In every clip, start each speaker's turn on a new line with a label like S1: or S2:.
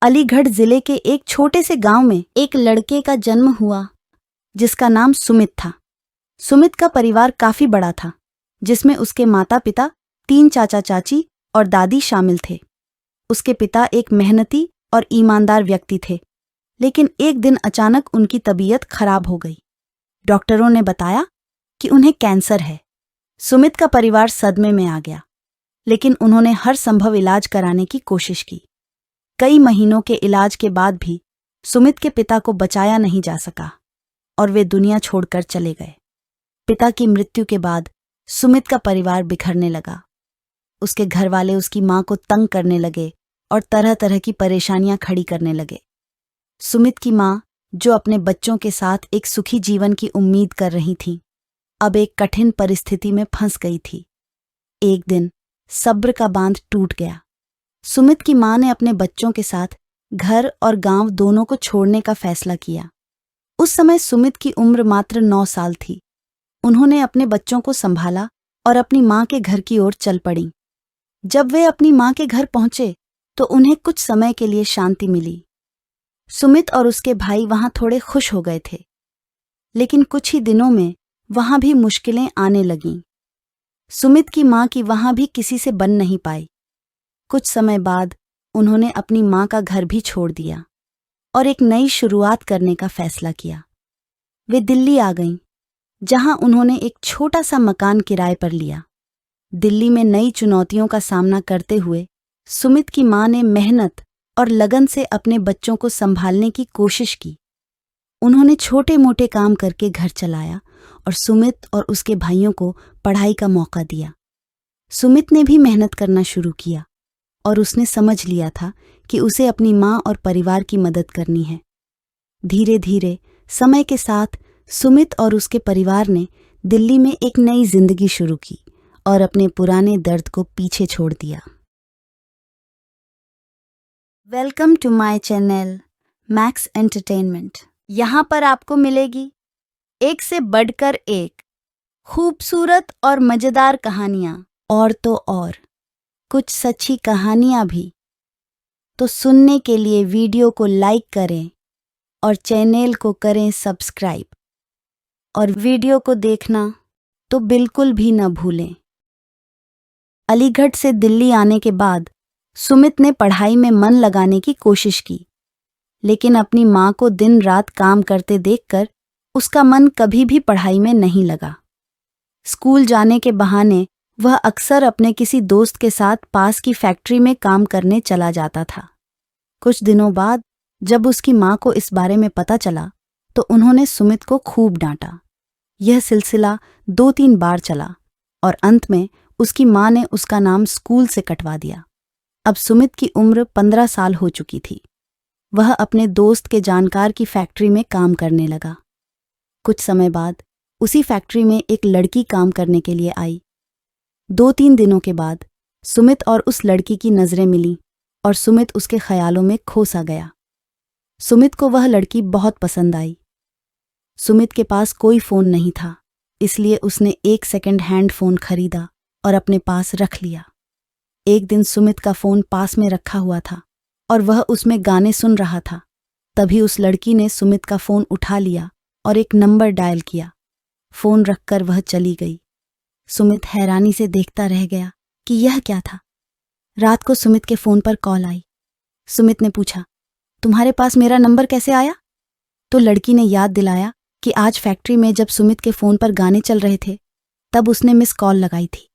S1: अलीगढ़ जिले के एक छोटे से गांव में एक लड़के का जन्म हुआ जिसका नाम सुमित था। सुमित का परिवार काफी बड़ा था, जिसमें उसके माता पिता, 3 चाचा चाची और दादी शामिल थे। उसके पिता एक मेहनती और ईमानदार व्यक्ति थे, लेकिन एक दिन अचानक उनकी तबीयत खराब हो गई। डॉक्टरों ने बताया कि उन्हें कैंसर है। सुमित का परिवार सदमे में आ गया, लेकिन उन्होंने हर संभव इलाज कराने की कोशिश की। कई महीनों के इलाज के बाद भी सुमित के पिता को बचाया नहीं जा सका और वे दुनिया छोड़कर चले गए। पिता की मृत्यु के बाद सुमित का परिवार बिखरने लगा। उसके घरवाले उसकी मां को तंग करने लगे और तरह तरह की परेशानियां खड़ी करने लगे। सुमित की मां, जो अपने बच्चों के साथ एक सुखी जीवन की उम्मीद कर रही थी, अब एक कठिन परिस्थिति में फंस गई थी। एक दिन सब्र का बांध टूट गया। सुमित की मां ने अपने बच्चों के साथ घर और गांव दोनों को छोड़ने का फैसला किया। उस समय सुमित की उम्र मात्र 9 साल थी। उन्होंने अपने बच्चों को संभाला और अपनी मां के घर की ओर चल पड़ी। जब वे अपनी मां के घर पहुंचे तो उन्हें कुछ समय के लिए शांति मिली। सुमित और उसके भाई वहां थोड़े खुश हो गए थे, लेकिन कुछ ही दिनों में वहां भी मुश्किलें आने लगीं। सुमित की मां की वहां भी किसी से बन नहीं पाई। कुछ समय बाद उन्होंने अपनी मां का घर भी छोड़ दिया और एक नई शुरुआत करने का फैसला किया। वे दिल्ली आ गईं, जहां उन्होंने एक छोटा सा मकान किराए पर लिया। दिल्ली में नई चुनौतियों का सामना करते हुए सुमित की मां ने मेहनत और लगन से अपने बच्चों को संभालने की कोशिश की। उन्होंने छोटे मोटे काम करके घर चलाया और सुमित और उसके भाइयों को पढ़ाई का मौका दिया। सुमित ने भी मेहनत करना शुरू किया और उसने समझ लिया था कि उसे अपनी मां और परिवार की मदद करनी है। धीरे धीरे समय के साथ सुमित और उसके परिवार ने दिल्ली में एक नई जिंदगी शुरू की और अपने पुराने दर्द को पीछे छोड़ दिया। Welcome to my channel Max Entertainment. यहाँ पर आपको मिलेगी एक से बढ़कर एक खूबसूरत और मजेदार कहानियां, और तो और कुछ सच्ची कहानियां भी। तो सुनने के लिए वीडियो को लाइक करें और चैनल को करें सब्सक्राइब, और वीडियो को देखना तो बिल्कुल भी न भूलें। अलीगढ़ से दिल्ली आने के बाद सुमित ने पढ़ाई में मन लगाने की कोशिश की, लेकिन अपनी मां को दिन रात काम करते देखकर उसका मन कभी भी पढ़ाई में नहीं लगा। स्कूल जाने के बहाने वह अक्सर अपने किसी दोस्त के साथ पास की फैक्ट्री में काम करने चला जाता था। कुछ दिनों बाद जब उसकी मां को इस बारे में पता चला तो उन्होंने सुमित को खूब डांटा। यह सिलसिला 2-3 बार चला और अंत में उसकी मां ने उसका नाम स्कूल से कटवा दिया। अब सुमित की उम्र 15 साल हो चुकी थी। वह अपने दोस्त के जानकार की फैक्ट्री में काम करने लगा। कुछ समय बाद उसी फैक्ट्री में एक लड़की काम करने के लिए आई। 2-3 दिनों के बाद सुमित और उस लड़की की नजरें मिलीं और सुमित उसके ख्यालों में खो सा गया। सुमित को वह लड़की बहुत पसंद आई। सुमित के पास कोई फ़ोन नहीं था, इसलिए उसने एक सेकंड हैंड फ़ोन खरीदा और अपने पास रख लिया। एक दिन सुमित का फ़ोन पास में रखा हुआ था और वह उसमें गाने सुन रहा था। तभी उस लड़की ने सुमित का फ़ोन उठा लिया और एक नंबर डायल किया। फ़ोन रखकर वह चली गई। सुमित हैरानी से देखता रह गया कि यह क्या था। रात को सुमित के फ़ोन पर कॉल आई। सुमित ने पूछा, तुम्हारे पास मेरा नंबर कैसे आया? तो लड़की ने याद दिलाया कि आज फैक्ट्री में जब सुमित के फ़ोन पर गाने चल रहे थे तब उसने मिस कॉल लगाई थी।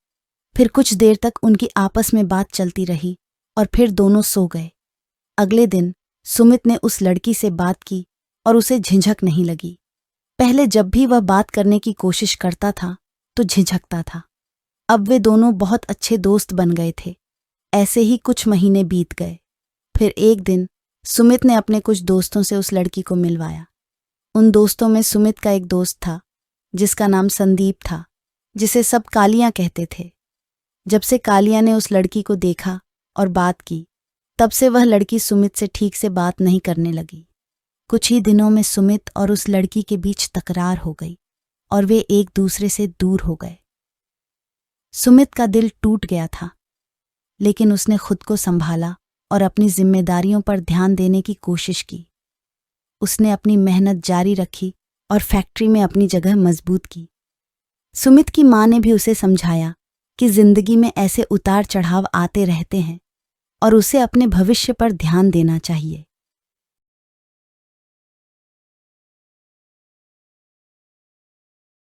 S1: फिर कुछ देर तक उनकी आपस में बात चलती रही और फिर दोनों सो गए। अगले दिन सुमित ने उस लड़की से बात की और उसे झिझक नहीं लगी। पहले जब भी वह बात करने की कोशिश करता था तो झिझकता था। अब वे दोनों बहुत अच्छे दोस्त बन गए थे। ऐसे ही कुछ महीने बीत गए। फिर एक दिन सुमित ने अपने कुछ दोस्तों से उस लड़की को मिलवाया। उन दोस्तों में सुमित का एक दोस्त था जिसका नाम संदीप था, जिसे सब कालियां कहते थे। जब से कालिया ने उस लड़की को देखा और बात की, तब से वह लड़की सुमित से ठीक से बात नहीं करने लगी। कुछ ही दिनों में सुमित और उस लड़की के बीच तकरार हो गई और वे एक दूसरे से दूर हो गए। सुमित का दिल टूट गया था, लेकिन उसने खुद को संभाला और अपनी जिम्मेदारियों पर ध्यान देने की कोशिश की। उसने अपनी मेहनत जारी रखी और फैक्ट्री में अपनी जगह मजबूत की। सुमित की माँ ने भी उसे समझाया कि जिंदगी में ऐसे उतार चढ़ाव आते रहते हैं और उसे अपने भविष्य पर ध्यान देना चाहिए।